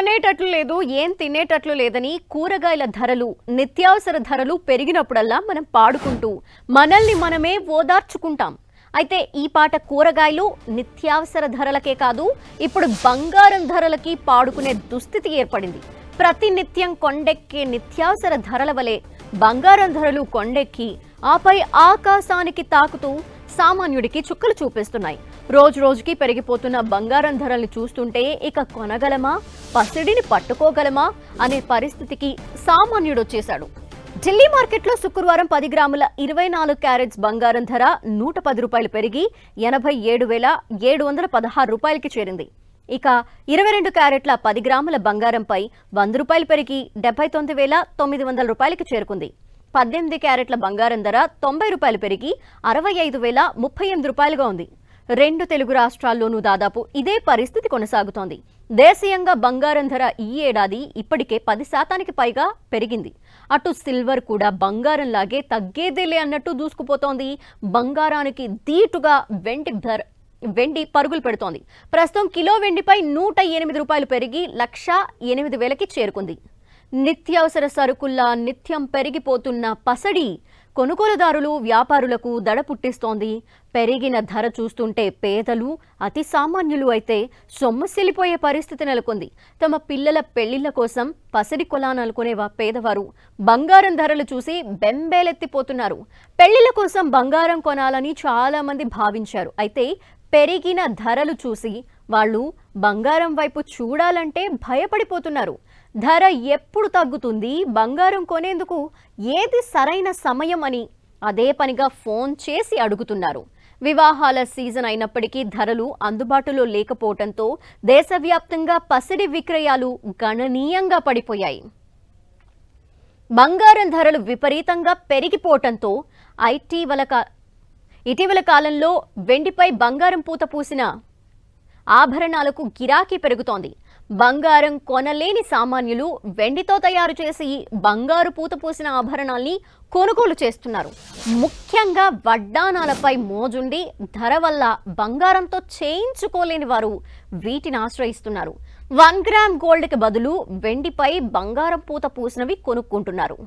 కొనేటట్లు లేదు, ఏం తినేటట్లు లేదని కూరగాయల ధరలు, నిత్యావసర ధరలు పెరిగినప్పుడల్లా మనం పాడుకుంటూ మనల్ని మనమే ఓదార్చుకుంటాం. అయితే ఈ పాట కూరగాయలు, నిత్యావసర ధరలకే కాదు, ఇప్పుడు బంగారం ధరలకి పాడుకునే దుస్థితి ఏర్పడింది. ప్రతి నిత్యం కొండెక్కే నిత్యావసర ధరల వలె బంగారం ధరలు కొండెక్కి ఆపై ఆకాశానికి తాకుతూ సామాన్యుడికి చుక్కలు చూపిస్తున్నాయి. రోజు రోజుకి పెరిగిపోతున్న బంగారం ధరల్ని చూస్తుంటే ఇక కొనగలమా, పసిడిని పట్టుకోగలమా అనే పరిస్థితికి సామాన్యుడు వచ్చేశాడు. ఢిల్లీ మార్కెట్లో శుక్రవారం 10 గ్రాముల 24 క్యారెట్స్ బంగారం ధర 110 రూపాయలు పెరిగి 87,716 రూపాయలకి చేరింది. ఇక 22 క్యారెట్ల 10 గ్రాముల బంగారంపై 100 రూపాయలు పెరిగి 79,900 రూపాయలకి చేరుకుంది. 18 క్యారెట్ల బంగారం ధర 90 రూపాయలు పెరిగి 65,038 రూపాయలుగా ఉంది. రెండు తెలుగు రాష్ట్రాల్లోనూ దాదాపు ఇదే పరిస్థితి కొనసాగుతోంది. దేశీయంగా బంగారం ధర ఈ ఏడాది ఇప్పటికే 10% పైగా పెరిగింది. అటు సిల్వర్ కూడా బంగారంలాగే తగ్గేదేలే అన్నట్టు దూసుకుపోతోంది. బంగారానికి ధీటుగా వెండి పరుగులు పెడుతోంది. ప్రస్తుతం కిలో వెండిపై 108 రూపాయలు పెరిగి 1,08,000కి చేరుకుంది. నిత్యావసర సరుకుల్లా నిత్యం పెరిగిపోతున్న పసడి కొనుగోలుదారులు, వ్యాపారులకు దడ పుట్టిస్తోంది. పెరిగిన ధర చూస్తుంటే పేదలు, అతి సామాన్యులు అయితే సొమ్మసిల్లిపోయే పరిస్థితి నెలకొంది. తమ పిల్లల పెళ్లిళ్ల కోసం పసిడి కొలాననుకునే పేదవారు బంగారం ధరలు చూసి బెంబేలెత్తిపోతున్నారు. పెళ్లిళ్ల కోసం బంగారం కొనాలని చాలా మంది భావించారు. అయితే పెరిగిన ధరలు చూసి వాళ్ళు బంగారం వైపు చూడాలంటే భయపడిపోతున్నారు. ధర ఎప్పుడు తగ్గుతుంది, బంగారం కొనేందుకు ఏది సరైన సమయం అని అదే పనిగా ఫోన్ చేసి అడుగుతున్నారు. వివాహాల సీజన్ అయినప్పటికీ ధరలు అందుబాటులో లేకపోవడంతో దేశవ్యాప్తంగా పసిడి విక్రయాలు గణనీయంగా పడిపోయాయి. బంగారం ధరలు విపరీతంగా పెరిగిపోవడంతో ఇటీవల కాలంలో వెండిపై బంగారం పూత పూసిన ఆభరణాలకు గిరాకీ పెరుగుతోంది. బంగారం కొనలేని సామాన్యులు వెండితో తయారు చేసి బంగారు పూత పూసిన ఆభరణాల్ని కొనుగోలు చేస్తున్నారు. ముఖ్యంగా వడ్డానాలపై మోజుండి ధర వల్ల బంగారంతో చేయించుకోలేని వారు వీటిని ఆశ్రయిస్తున్నారు. 1 గ్రామ్ గోల్డ్కి బదులు వెండిపై బంగారం పూత పూసినవి కొనుక్కుంటున్నారు.